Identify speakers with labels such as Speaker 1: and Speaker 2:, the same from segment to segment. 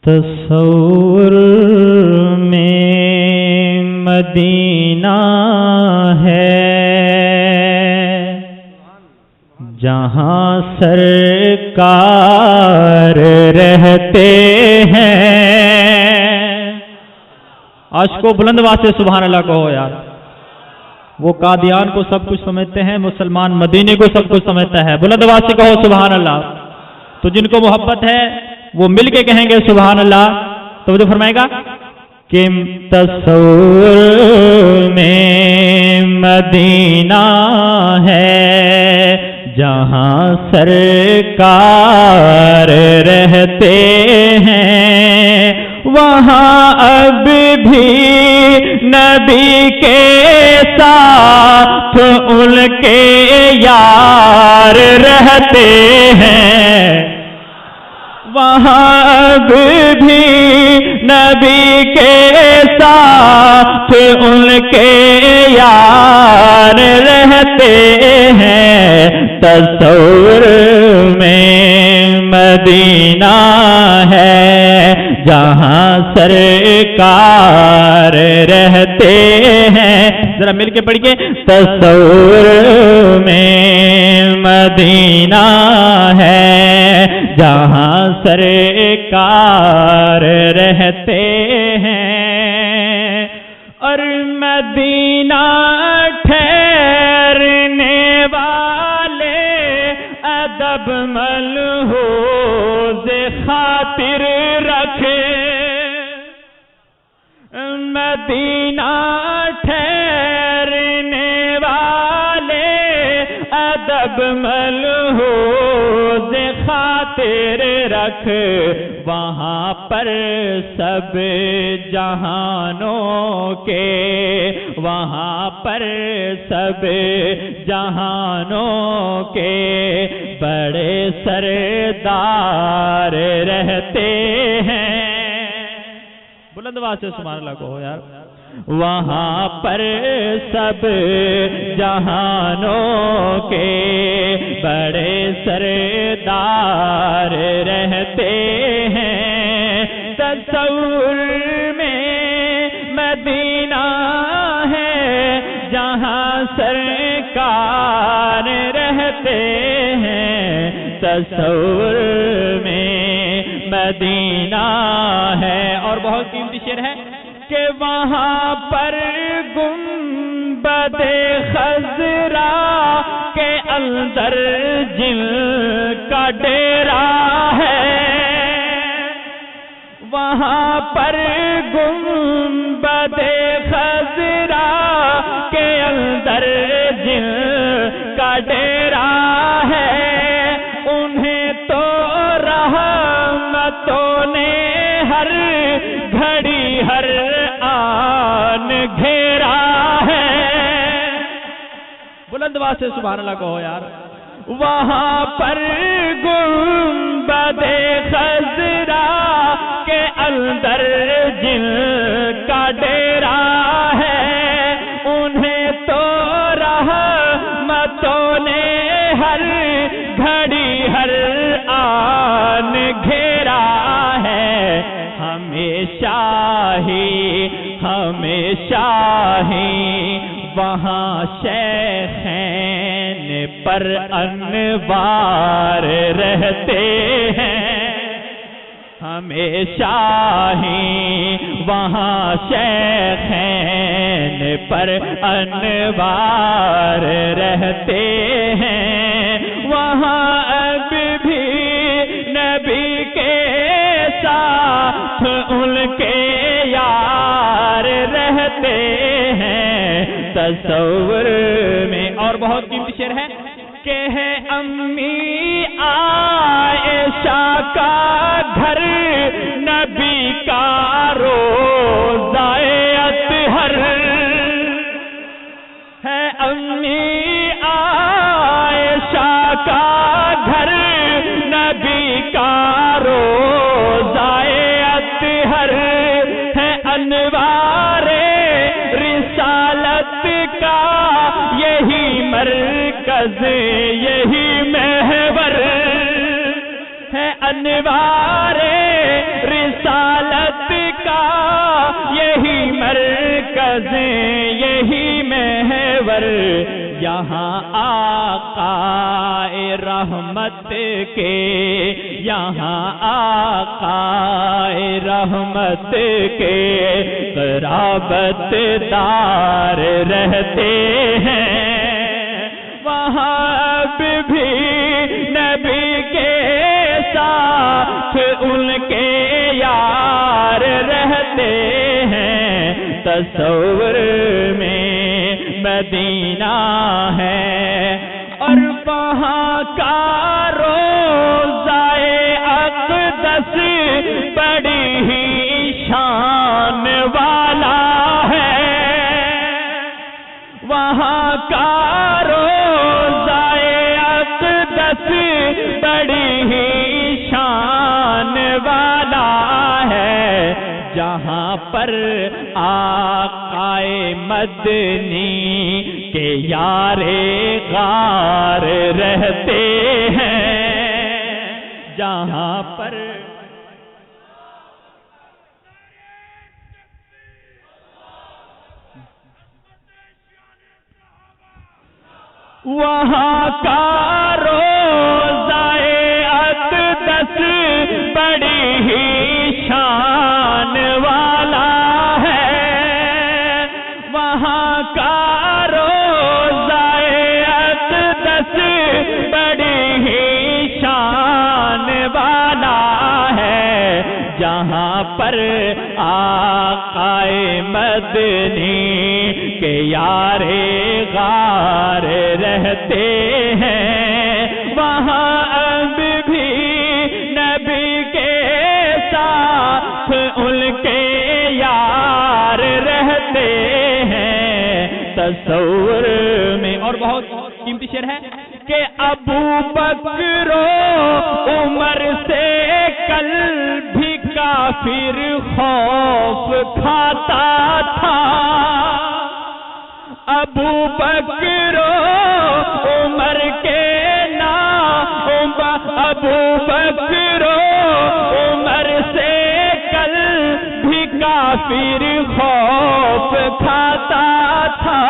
Speaker 1: تصور میں مدینہ ہے جہاں سرکار رہتے ہیں. عاشقو بلند آواز سے سبحان اللہ کہو یار. وہ قادیان کو سب کچھ سمجھتے ہیں، مسلمان مدینے کو سب کچھ سمجھتا ہے. بلند آواز سے کہو سبحان اللہ. تو جن کو محبت ہے وہ مل کے کہیں گے سبحان اللہ. تو وہ جو فرمائے گا کہ تصور میں مدینہ ہے جہاں سرکار رہتے ہیں، وہاں اب بھی نبی کے ساتھ ان کے یار رہتے ہیں. وہاں اب بھی نبی کے ساتھ ان کے یار رہتے ہیں. تصور میں مدینہ ہے جہاں سرکار رہتے ہیں. ذرا مل کے پڑھیے. تصور میں مدینہ ہے جہاں سرکار رہتے ہیں، اور مدینہ ٹھہرنے والے ادب ملحوظ خاطر رکھے. مدینہ ٹھہرنے والے ادب ملحوظ خاطر رکھ، وہاں پر سب جہانوں کے، وہاں پر سب جہانوں کے بڑے سردار رہتے ہیں. بلند آواز سے سبحان اللہ کہو یار. وہاں پر سب جہانوں کے بڑے سردار رہتے ہیں. تصور میں مدینہ ہے جہاں سرکار رہتے ہیں. تصور میں مدینہ ہے. اور بہت قیمتی شعر ہے کہ وہاں پر گنبد خضرا کے اندر جن کا ڈیرا ہے، وہاں پر گنبد خضرا کے اندر جن کا ڈیرا ہے، انہیں تو رحمتوں نے ہر گھڑی ہر آن گھیرا ہے. بلند آواز سے سبحان اللہ کہو یار. وہاں پر گنبد خضرا کے اندر جن کا ڈیرا ہے، انہیں تو رحمتوں نے ہر گھڑی ہر آن گھیرا ہے. ہمیشہ ہی وہاں شیخین پر انوار رہتے ہیں. ہمیشہ ہی وہاں شیخین پر انوار رہتے ہیں. وہاں اب بھی نبی کے ساتھ ان کے یار رہتے ہیں. تصور میں اور بہت قیمتی شعر ہے کہ ہے امی عائشہ کا گھر نبی کا روضہ اطہر ہے. امی عائشہ کا گھر نبی کا روضہ اطہر ہے. انوار رسالت کا یہی مرکز یہی محور ہے. انوار رسالت یہاں آقا رحمت کے، یہاں آقا رحمت کے قرابت دار رہتے ہیں، وہاں بھی نبی کے ساتھ ان کے یار رہتے ہیں، تصور میں مدینہ ہے اور وہاں کا روضۂ اقدس بڑی ہی شان والا ہے، وہاں کا روضۂ اقدس بڑی ہی شان والا ہے، جہاں پر آقائے مدنی کے یار غار رہتے ہیں، جہاں پر وہاں کا روضۂ اقدس بڑی ہی شان والا ہے، وہاں کا روضۂ اقدس بڑی ہی شان والا ہے، جہاں پر آقائے مدنی کے یار غار رہتے ہیں، وہاں اب بھی نبی کے ساتھ ان کے یار رہتے ہیں، تصور میں۔ اور بہت قیمتی شعر ہے کہ ابو بکر و عمر سے کل بھی کافر خوف کھاتا تھا، ابو بکر و عمر کے نام، ابو بکر و عمر سے کل بھی کافر خوف کھاتا تھا،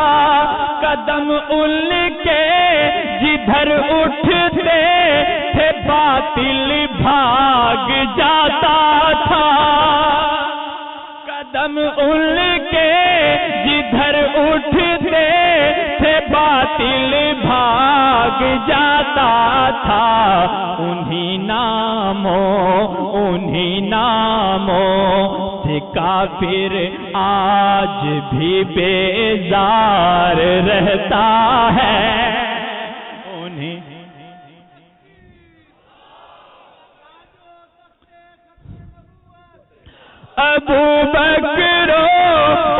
Speaker 1: قدم ان کے جدھر اٹھتے تھے باطل بھاگ جاتا تھا، قدم ان کے جدھر اٹھتے تھے باطل بھاگ جاتا تھا، انہی ناموں سے کافر آج بھی بیزار رہتا ہے، ابو بکر و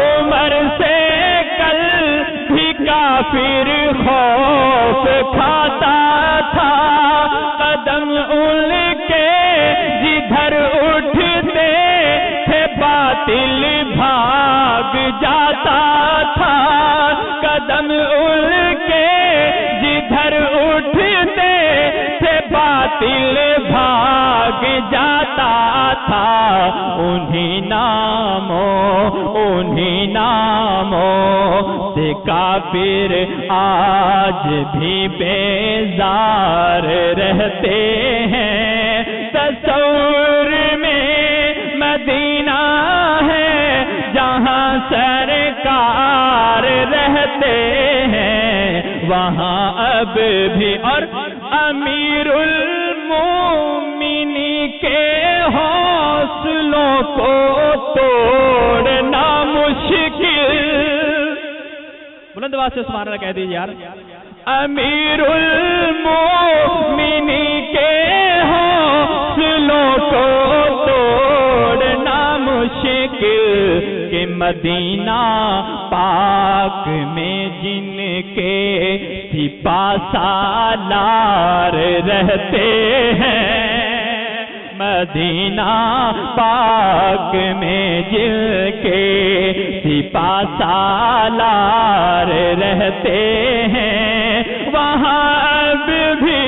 Speaker 1: عمر سے کل بھی کافر خوف کھاتا تھا، قدم ان کے جدھر اٹھتے تھے باطل بھاگ جاتا تھا، قدم ان کے جدھر اٹھتے تھے باطل بھاگ جاتا تھا، انہی ناموں سے کافر آج بھی بیزار رہتے ہیں، تصور میں مدینہ ہے جہاں سرکار رہتے ہیں، وہاں اب بھی۔ اور امیر المومنین کے حوصلوں کو توڑنا مشکل، بلند آواز سے سبحان اللہ کہہ دیجیے یار، امیر المومنین کے حوصلوں کو توڑنا مشکل، کہ مدینہ پاک میں جن کے سپاہ سالار رہتے ہیں، مدینہ پاک میں جن کے سپاہ سالار رہتے ہیں، وہاں اب بھی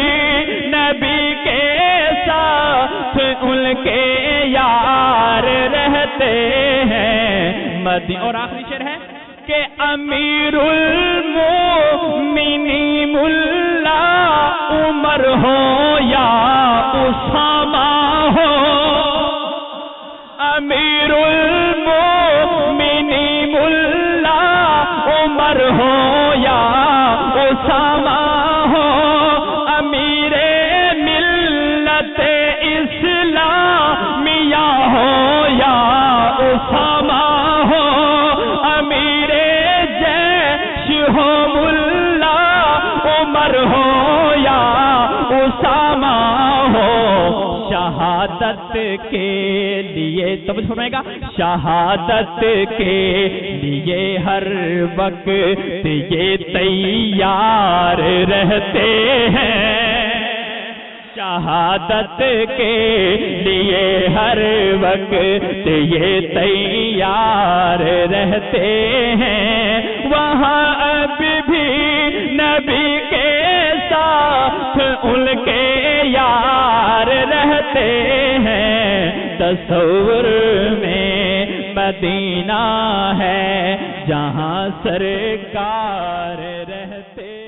Speaker 1: نبی کے ساتھ ان کے یار رہتے ہیں، اور آخری شعر ہے کہ امیر المومنین ملا عمر ہو یا اسامہ ہو، امیر المومنین ملا عمر ہو یا اسامہ ہو، امیر ملت اسلامیہ ہو یا اسامہ ہو، امیر جیش ہو ملا عمر ہو یا اسامہ ہو، شہادت کے لیے تب سنائے گا، شہادت کے لیے ہر وقت یہ تیار رہتے ہیں، شہادت کے لیے ہر وقت یہ تیار رہتے ہیں، وہاں اب بھی نبی کے ساتھ ان کے یار رہتے ہیں، تصور میں مدینہ ہے جہاں سرکار رہتے